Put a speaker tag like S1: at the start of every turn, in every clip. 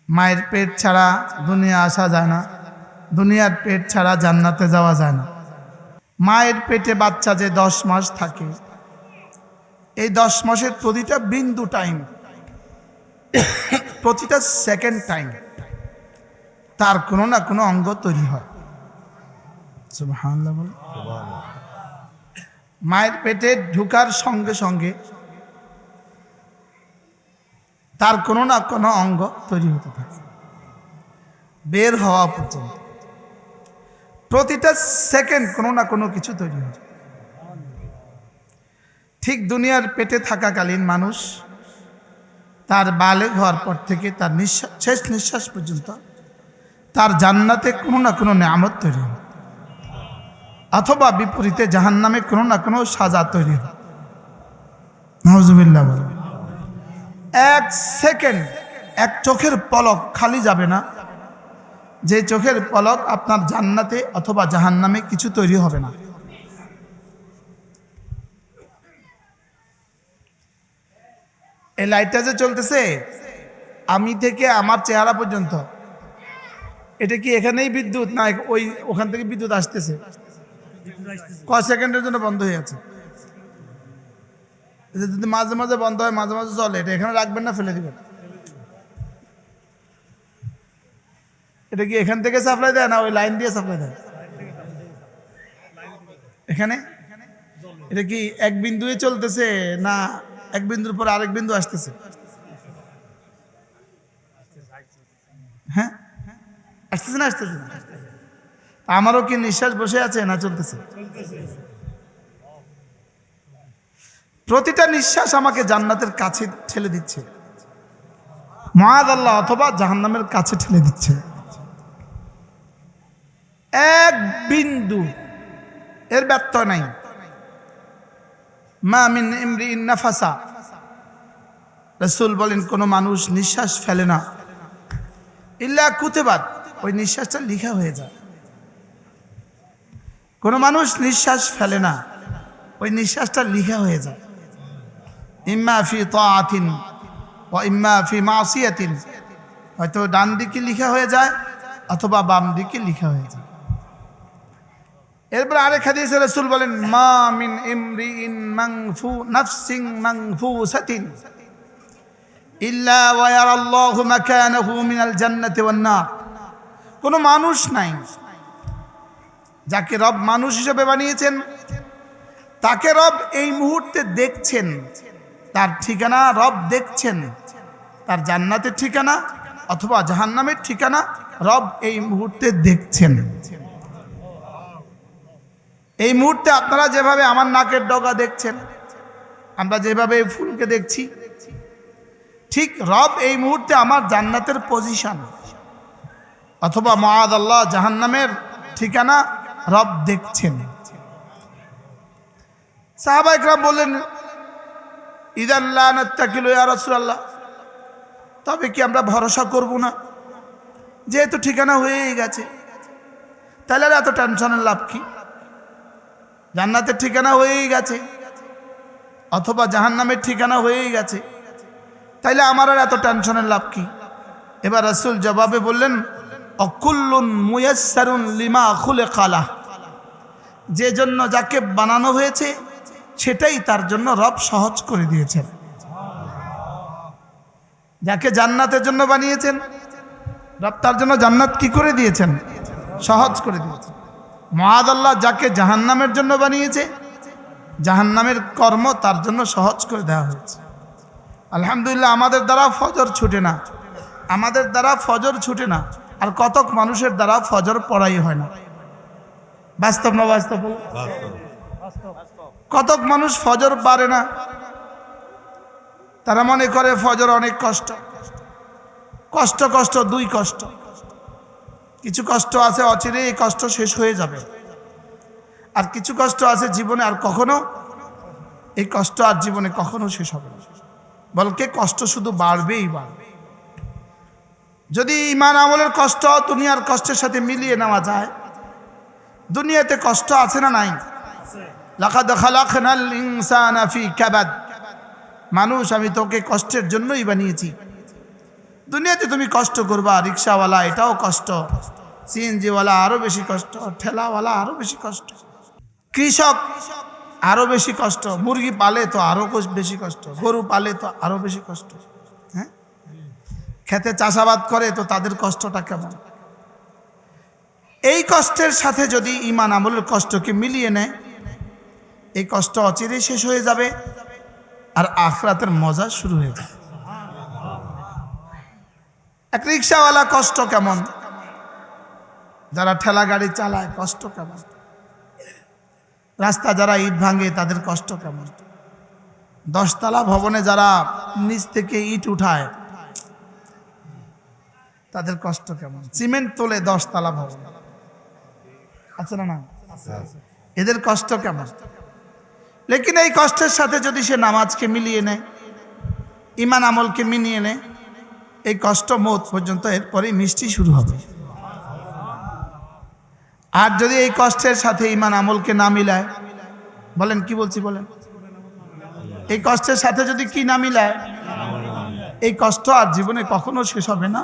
S1: মায়ের পেট ছাড়া দুনিয়া আসা যায় না, দুনিয়ার পেট ছাড়া জান্নাতে যাওয়া যায় না। মায়ের পেটে বাচ্চা যে 10 মাস থাকে, এই 10 মাসের প্রতিটা বিন্দু টাইম, প্রতিটা সেকেন্ড টাইম তার কোনো না কোনো অঙ্গ তৈরি হয়। সুবহানাল্লাহ বল। মায়ের পেটে ঢুকার সঙ্গে সঙ্গে তার কোনো না কোনো অঙ্গ তৈরি হতে থাকে, বের হওয়া পর্যন্ত প্রতিটা সেকেন্ড কোনো না কোনো কিছু তৈরি হয়। ঠিক দুনিয়ার পেটে থাকাকালীন মানুষ তার বালেগ হওয়ার পর থেকে তার শেষ নিঃশ্বাস পর্যন্ত তার জান্নাতে কোনো না কোনো নেয়ামত তৈরি হয়, অথবা বিপরীতে জাহান্নামে কোনো না কোনো সাজা তৈরি হয়। নাউজুবিল্লাহ বলেন। এক সেকেন্ড, এক চোখের পলক খালি যাবে না যে চোখের পলক আপনার জান্নাতে অথবা জাহান্নামে কিছু তৈরি হবে না। এই লাইটটা যে চলতেছে আমি থেকে আমার চেহারা পর্যন্ত, এটা কি এখানেই বিদ্যুৎ না ওখান থেকে বিদ্যুৎ আসতেছে? কয় সেকেন্ডের জন্য বন্ধ হয়ে আছে? যদি মাঝে মাঝে বন্ধ হয়, মাঝে মাঝে চলে, এটা এখানে রাখবেন না ফেলে দিবেন? এটা কি এখান থেকে সাপ্লাই দেয় না ওই লাইন দিয়ে সাপ্লাই দেয়? এখানে এটা কি এক বিন্দুয়ে চলতেছে না এক বিন্দুর পর আরেক বিন্দু আসতেছে? হ্যাঁ, আসতেছে না আসতেছে না? আমারও কি নিঃশ্বাস বসে আছে না চলতেছে? প্রতিটা নিঃশ্বাস আমাকে জান্নাতের কাছে ঠেলে দিচ্ছে, মাআযাল্লাহ, অথবা জাহান্নামের কাছে ঠেলে দিচ্ছে। এক বিন্দু এর ব্যত্যয় নাই। মা মিন ইমরিইন নাফাসা, রাসূল বলেন কোন মানুষ নিঃশ্বাস ফেলে না, ইল্লা কুতিবাত, ওই নিঃশ্বাসটা লিখা হয়ে যায়। কোন মানুষ নিঃশ্বাস ফেলে না, ওই নিঃশ্বাসটা লিখা হয়ে যায়। ইম্মা ফি তাআতিন ওয়া ইম্মা ফি মাসিয়াতিন, হয়তো ডান দিকে লিখা হয়ে যায় অথবা বাম দিকে লিখা হয়ে যায়। এরপর আরেক হাদিসে রাসূল বলেন মা মিন ইমরিইন নাফসিন মানফুসাতিন ইল্লা ওয়া ইয়ারাল্লাহু মাকানাহু মিনাল জান্নাতি ওয়ান নার। কোন মানুষ নাই যাকে রব মানুষ হিসেবে বানিয়েছেন, তাকে রব এই মুহূর্তে দেখছেন, তার ঠিকানা রব দেখছেন, তার জান্নাতের ঠিকানা অথবা জাহান্নামের ঠিকানা রব এই মুহূর্তে দেখছেন। এই মুহূর্তে আপনারা যেভাবে আমার নাকের ডগা দেখছেন, আমরা যেভাবে এই ফুলকে দেখছি, ঠিক রব এই মুহূর্তে আমার জান্নাতের পজিশন অথবা মাআযাল্লাহ জাহান্নামের ঠিকানা রব দেখছেন। সাহাবা ইকরাম বললেন ইযান লা নাত্তাকিলু ইয়া রাসূলুল্লাহ, তবে কি আমরা ভরসা করব না? যেহেতু ঠিকানা হয়েই গেছে, তাহলে আর এত টেনশনের লাভ কি? জান্নাতের ঠিকানা হয়েই গেছে অথবা জাহান্নামের ঠিকানা হয়েই গেছে, তাইলে আমার আর এত টেনশনের লাভ কি? এবার রাসূল জবাবে বললেন অকুল্লুন মুয়াসসারুন লিমা খুলিকা লাহ, যে জন্য যাকে বানানো হয়েছে সেটাই তার জন্য রব সহজ করে দিয়েছেন। যাকে জান্নাতের জন্য বানিয়েছেন, রব তার জন্য জান্নাত কি করে দিয়েছেন? সহজ করে দিয়েছেন। মাআযাল্লাহ যাকে জাহান্নামের জন্য বানিয়েছে, জাহান্নামের কর্ম তার জন্য সহজ করে দেওয়া হয়েছে। আলহামদুলিল্লাহ, আমাদের দ্বারা ফজর ছুটে না, আমাদের দ্বারা ফজর ছুটে না, আর কতক মানুষের দ্বারা ফজর পড়াই হয় না। বাস্তব না বাস্তব? কতক মানুষ ফজর পারে না, তারা মনে করে ফজর অনেক কষ্ট। কষ্ট কষ্ট দুই কষ্ট, কিছু কষ্ট আছে অচিরে এই কষ্ট শেষ হয়ে যাবে, আর কিছু কষ্ট আছে জীবনে আর কখনো, এই কষ্ট আর জীবনে কখনো শেষ হবে না, বলকে কষ্ট শুধু বাড়বেই বাড়বে। যদি ঈমান আমলের কষ্ট দুনিয়ার কষ্টের সাথে মিলিয়ে নেওয়া যায়, দুনিয়াতে কষ্ট আছে না নাই? লাকাদ খালাকনাল ইনসানা ফি কাবাদ, মানুষ আমি তোকে কষ্টের জন্যই বানিয়েছি। দুনিয়াতে তুমি কষ্ট করবা, রিক্সাওয়ালা এটাও কষ্ট, সিএনজিওয়ালা আরো বেশি কষ্ট, ঠেলাওয়ালা আরো বেশি কষ্ট, কৃষক আরো বেশি কষ্ট, মুরগি পালে তো আরো বেশি কষ্ট, গরু পালে তো আরো বেশি কষ্ট। হ্যাঁ, খেতে চাষাবাদ করে তো তাদের কষ্টটা কেমন। এই কষ্টের সাথে যদি ঈমান আমলের কষ্টকে মিলিয়ে নেয়, এই কষ্ট অচিরেই শেষ হয়ে যাবে আর আখিরাতের মজা শুরু হয়ে যাবে। এক রিক্সাওয়ালা কষ্ট কেমন, যারা ঠেলা গাড়ি চালায় কষ্ট কেমন, রাস্তা যারা ইট ভাঙে তাদের কষ্ট কেমন, 10 তলা ভবনে যারা নিচ থেকে ইট উঠায় তাদের কষ্ট কেমন, সিমেন্ট তোলে 10 তলা ভবন আছে না না, এদের কষ্ট কেমন। লেকিন এই কষ্টের সাথে যদি সে নামাজকে মিলিয়ে নেয়, ঈমান আমলকে মিলিয়ে নেয়, এই কষ্ট মওত পর্যন্ত এরপরেই মিষ্টি শুরু হবে। আর যদি এই কষ্টের সাথে ঈমান আমলকে না মিলায়, বলেন কি বলছি বলেন, এই কষ্টের সাথে যদি কি না মিলায়, এই কষ্ট আর জীবনে কখনো শেষ হবে না।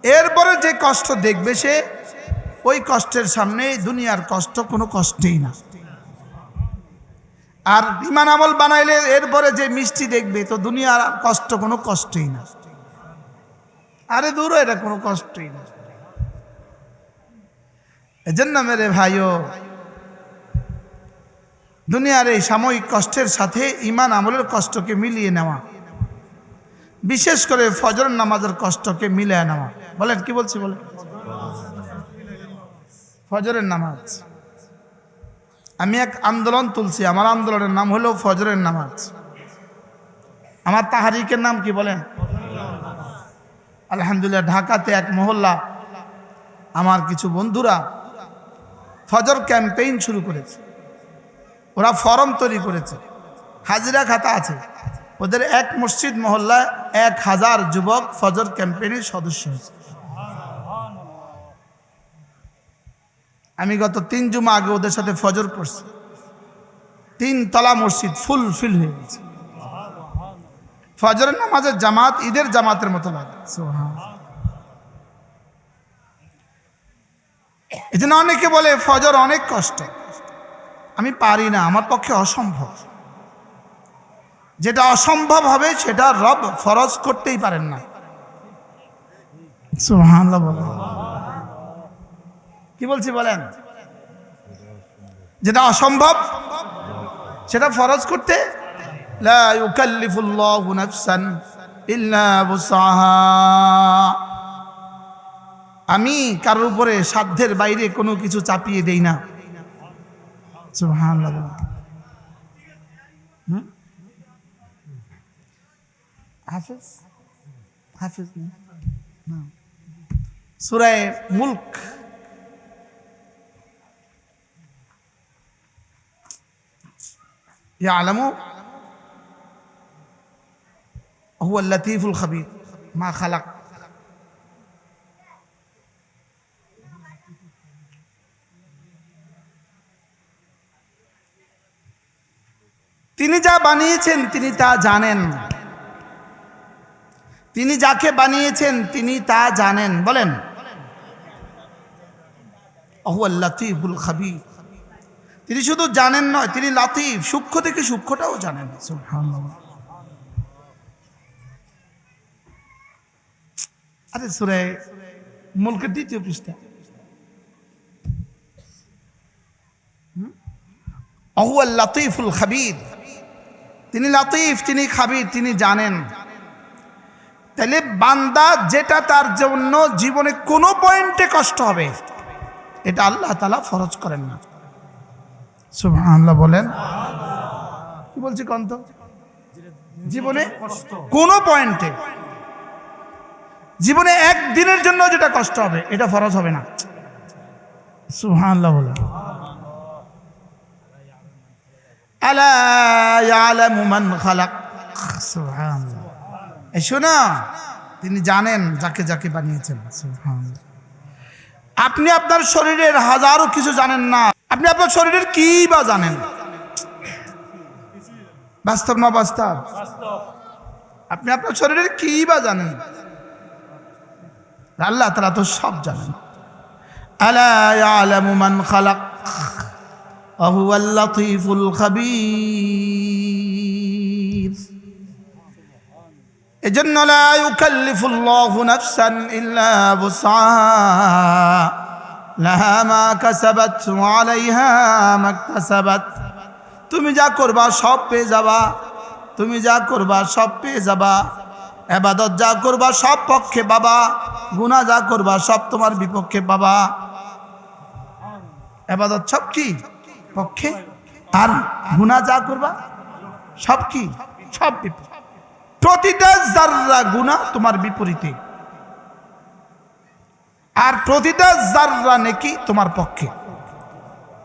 S1: এরপরে যে কষ্ট দেখবে সে, ওই কষ্টের সামনে দুনিয়ার কষ্ট কোনো কষ্টই না। আর ঈমান আমল বানাইলে এরপরে যে মিষ্টি দেখবে তো দুনিয়ার কষ্ট কোনো কষ্টই না। আরে দূর, এটা কোনো কষ্টই না। এজন্য মেরে ভাইও, দুনিয়ার এই সাময়িক কষ্টের সাথে ঈমান আমলের কষ্টকে মিলিয়ে নেওয়া, বিশেষ করে ফজর নামাজের কষ্টকে মিলিয়ে নেওয়া। বলেন কি বলছি বলেন, ফজরের নামাজ। আমি এক আন্দোলন তুলছি, আমার আন্দোলনের নাম হলো ফজরের নামাজ। আমার তাহারিকের নাম কি বলেন? আলহামদুলিল্লাহ, ঢাকাতে এক মহল্লা আমার কিছু বন্ধুরা ফজর ক্যাম্পেইন শুরু করেছে। ওরা ফরম তৈরি করেছে, হাজিরা খাতা আছে ওদের। এক মসজিদ মহল্লায় 1000 যুবক ফজর ক্যাম্পেইনের সদস্য হয়েছে। আমি গত 3 জুমা আগে ওদের সাথে ফজর পড়ছি। 3 তলা মসজিদ ফুল ফিল হয়ে গেছে। ফজরের নামাজের জামাত ঈদের জামাতের মতো লাগে। এই জন্য অনেকে বলে ফজর অনেক কষ্ট, আমি পারি না, আমার পক্ষে অসম্ভব। যেটা অসম্ভব হবে সেটা রব ফরজ করতেই পারেন না। সুবহানাল্লাহ বলেন, কি বলছি বলেন, যেটা অসম্ভব সেটা ফরজ করতে, লা ইউকাল্লিফুল্লাহু নাফসান ইল্লা বুসআহা। আমি কারোর উপরে সাধ্যের বাইরে কোনো কিছু চাপিয়ে দেই না। সুবহানাল্লাহ। হাফেজ হাফেজ না, সূরা মুলক ইয়ালামু হুয়াল লাতীফুল খাবীর মা খালাক। তিনি যা বানিয়েছেন তিনি তা জানেন, তিনি যাকে বানিয়েছেন তিনি তা জানেন। বলেন হুয়াল লাতীফুল খাবীর। তিনি শুধু জানেন নয়, তিনি লাতিফ, সূক্ষ্ম থেকে সূক্ষ্মটাও জানেন। সুবহানাল্লাহ। আরে সূরা মুলকের 2য় পৃষ্ঠা, হুয়াল লাতীফুল খাবীর। তিনি লাতিফ, তিনি খাবীর, তিনি জানেন। তাহলে বান্দা যেটা তার জন্য জীবনে কোনো পয়েন্টে কষ্ট হবে, এটা আল্লাহ তাআলা ফরজ করেন না। সুবহানাল্লাহ বলেন, কি বলছি কন্ত, জীবনে কোনো পয়েন্টে, জীবনে একদিনের জন্য যেটা কষ্ট হবে এটা ফরজ হবে না। সুবহানাল্লাহ বলেন। আলা ইয়ালামু মান খালাক। সুবহানাল্লাহ। এই শোনা, তিনি জানেন যাকে যাকে বানিয়েছেন। সুবহানাল্লাহ। আপনি আপনার শরীরের হাজারো কিছু জানেন না, আপনি আপনার শরীরের কি বা জানেন? বাস্তব না বাস্তব? আপনি আপনার শরীরের কি বা জানেন? আল্লাহ তাআলা তো সব জানেন। আলা ইয়ালামু মান খালাক ওয়া হুয়াল লাতীফুল খাবীর। এজন্য লা ইউকাল্লিফুল্লাহু নাফসান ইল্লা বুসআহা লাহা মা কাসাবাত ওয়া আলাইহা মাকতাসাবাত। তুমি যা করবা সব পেয়ে যাবা, তুমি যা করবা সব পেয়ে যাবা। ইবাদত যা করবা সব পক্ষে পাবা, গুনাহ যা করবা সব তোমার বিপক্ষে পাবা। ইবাদত সব কি পক্ষে, আর গুনাহ যা করবা সব কি সব বিপক্ষে। প্রতিটা যাররা গুনাহ তোমার বিপরীতে, আর প্রতিটা যাররা নেকি তোমার পক্ষে।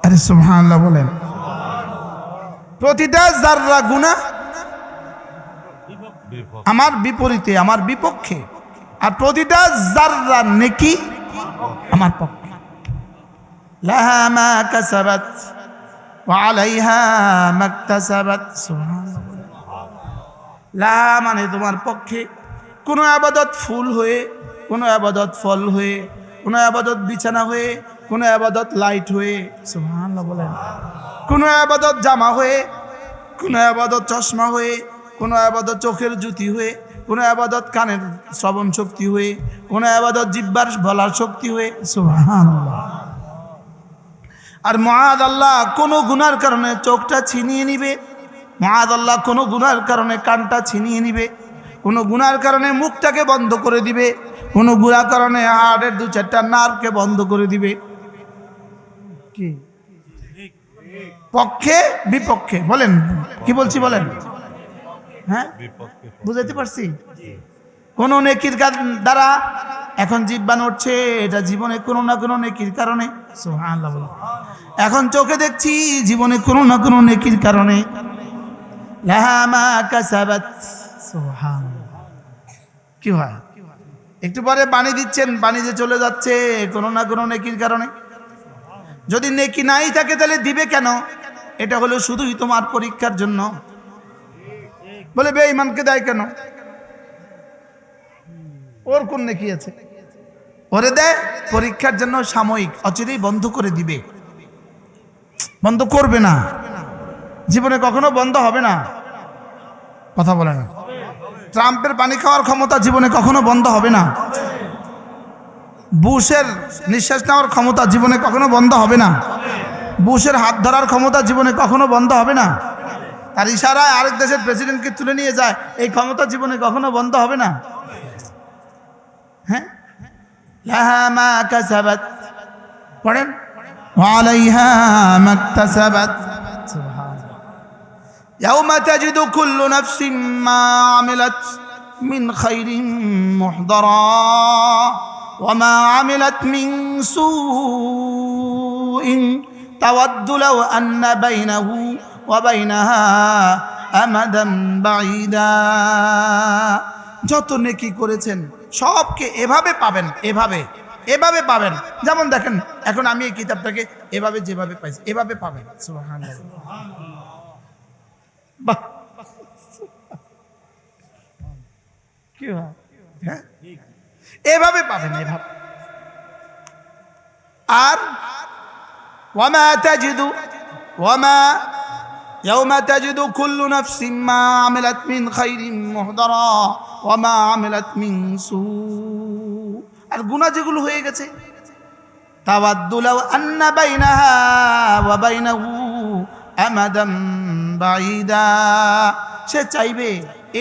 S1: আরে সুবহানাল্লাহ বলেন। প্রতিটা যাররা গুনাহ আমার বিপরীতে, আমার বিপক্ষে, আর প্রতিটা যাররা নেকি আমার পক্ষে। লাহা মা কাসাবাত ওয়া আলাইহা মাকতাসাবাত। সুবহানাল্লাহ। লাহা মানে তোমার পক্ষে। কোনো ইবাদত ফুল হয়ে, কোনো ইবাদত ফল হয়ে, কোনো ইবাদত বিছানা হয়ে, কোনো ইবাদত লাইট হয়ে। সুবহানাল্লাহ বলেন। কোনো ইবাদত জামা হয়ে, কোনো ইবাদত চশমা হয়ে, কোনো ইবাদত চোখের জ্যোতি হয়ে, কোনো ইবাদত কানের শ্রবণ শক্তি হয়ে, কোনো ইবাদত জিহ্বার বলার শক্তি হয়ে। সুবহানাল্লাহ। আর মুআযাল্লাহ কোনো গুনার কারণে চোখটা ছিনিয়ে নিবে, মুআযাল্লাহ কোনো গুনার কারণে কানটা ছিনিয়ে নিবে, কোনো গুনার কারণে মুখটাকে বন্ধ করে দিবে, কোনো গুনার কারণে হাড়ের দু চারটা নার্ভকে বন্ধ করে দিবে। কি পক্ষে বিপক্ষে বলেন, কি বলছি বলেন? হ্যাঁ বুঝাইতে পারছি? কোন নেকির দ্বারা এখন জিহ্বা নড়ছে, এটা জীবনে কোনো না কোনো নেকির কারণে। সুবহানাল্লাহ বলেন। এখন চোখে দেখছি, জীবনে কোনো না কোনো নেকির কারণে। লাহা মা কাসাবাত। সুবহানাল্লাহ। কি হয়? একটু পরে পানি দিচ্ছেন, পানি যে চলে যাচ্ছে কোনো না কোনো নেকির কারণে। যদি নেকি নাই থাকে তাহলে দিবে কেন? এটা হলো শুধুই তোমার পরীক্ষার জন্য। বলে বেঈমানকে দেয় কেন? ওর কোন নেকি আছে? ওরে দেয় পরীক্ষার জন্য, সাময়িক, অচিরেই বন্ধ করে দিবে। বন্ধ করবে না, জীবনে কখনো বন্ধ হবে না। কথা বলে না। ট্রাম্পের পানি খাওয়ার ক্ষমতা জীবনে কখনো বন্ধ হবে না। বুশের নিঃশ্বাস নেওয়ার ক্ষমতা জীবনে কখনো বন্ধ হবে না। বুশের হাত ধরার ক্ষমতা জীবনে কখনো বন্ধ হবে না। তার ইশারায় আরেক দেশের প্রেসিডেন্টকে তুলে নিয়ে যায়, এই ক্ষমতা জীবনে কখনো বন্ধ হবে না। হ্যাঁ, লাহা মা কাসাবাত পড়েন ওয়া আলাইহা মাকতাসাবাত। সুবহানাল্লাহ। ইয়াউমা তাজিদু কুল্লু নাফসিন মা আমিলাত মিন খাইরিন মুহদারা ওয়া মা আমিলাত মিন সুইন তাওয়াদ্দু লাউ আন্না বাইনাহু ওয়া বাইনাহা আমাদান বাঈদা। যত নেকি করেছেন সবকে এভাবে পাবেন, এভাবে এভাবে পাবেন। যেমন দেখেন এখন আমি এই কিতাবটাকে এভাবে যেভাবে পাইছি এভাবে পাবেন। সুবহানাল্লাহ। বাহ, কি হয়? হ্যাঁ, এভাবে পাবেন, এভাবে। আর ওয়ামা তাজিদু ওয়ামা ইয়াউমা তাজিদু কুল্লু নাফসিন মা আমিলাত মিন খাইরিন মুহদারা ওয়া মা আমিলাত মিন সু। আর গুনাহ যেগুলো হয়ে গেছে, তাওয়াদ্দু লাউ আন্না বাইনাহা ওয়া বাইনাহু আমাদাম বাঈদা। সে চাইবে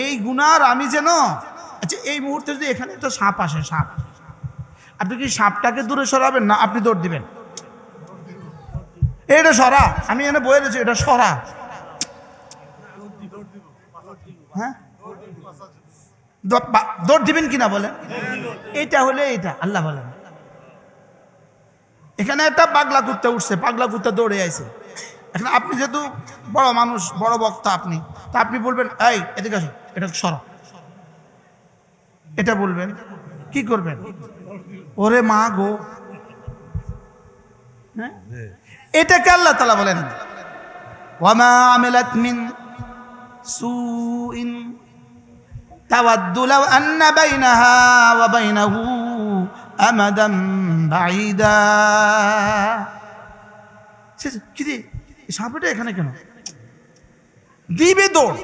S1: এই গুনার আমি যেন, আচ্ছা এই মুহূর্তে যদি এখানে একটা সাপ আসে, সাপ, আপনি কি সাপটাকে দূরে সরাবেন না আপনি দৌড় দিবেন? এটা সরা, আমি এখানে বয়ে রয়েছি, এটা সরা। হ্যাঁ, দৌড় দিবেন কিনা বলেন? এটা হলে এটা আল্লাহ বলেন। এখানে একটা পাগলা কুত্তা উঠছে, পাগলা কুত্তা দৌড়ে আইছে। এখন আপনি যেহেতু বড় মানুষ, বড় বক্তা আপনি, তা আপনি বলবেন এই এদিকে আসো, এটা সরা, এটা বলবেন। কি করবেন? ওরে মা গো। হ্যাঁ, এটাকে আল্লাহ তাআলা বলেন ওয়ামা আমিলাত মিন সুইন তাওয়াদ্দু লাউ আন্না বাইনাহা ওয়া বাইনাহু আমাদাম বাঈদা। কি রে সাপটা এখানে কেন? দিবে দৌড়,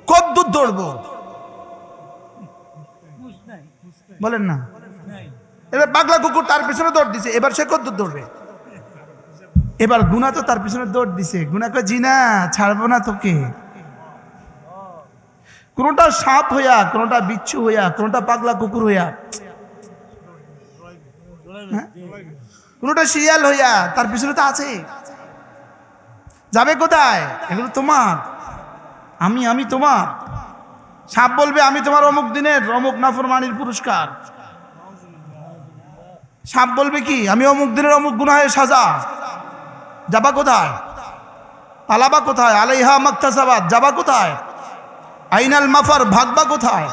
S1: কদ্দূর দৌড়বো বলেন না। এবার পাগলা কুকুর তার পিছনে দৌড় দিছে, এবার সে কদ্দূর দৌড়বে? এবার গুনা তো তার পিছনে দৌড় দিছে, গুনা কয় জিনা ছাড়বো না তোকে। কোনটা সাপ হইয়া, কোনটা বিচ্ছু হইয়া, কোনটা পাগলা কুকুর হইয়া, কোনটা শিয়াল হইয়া তার পিছনে তো আছে। যাবে কোথায়? এগুলো তোমার, আমি তোমার। সাপ বলবে আমি তোমার অমুক দিনের অমুক নাফরমানির পুরস্কার। সাপ বলবে কি আমি অমুক দিনের অমুক গুনাহের সাজা। যাবা কোথায়? পালাবা কোথায়? আলাইহা মাকতাসাবাত, যাবা কোথায়? আইনাল মাফার, ভাগবা কোথায়?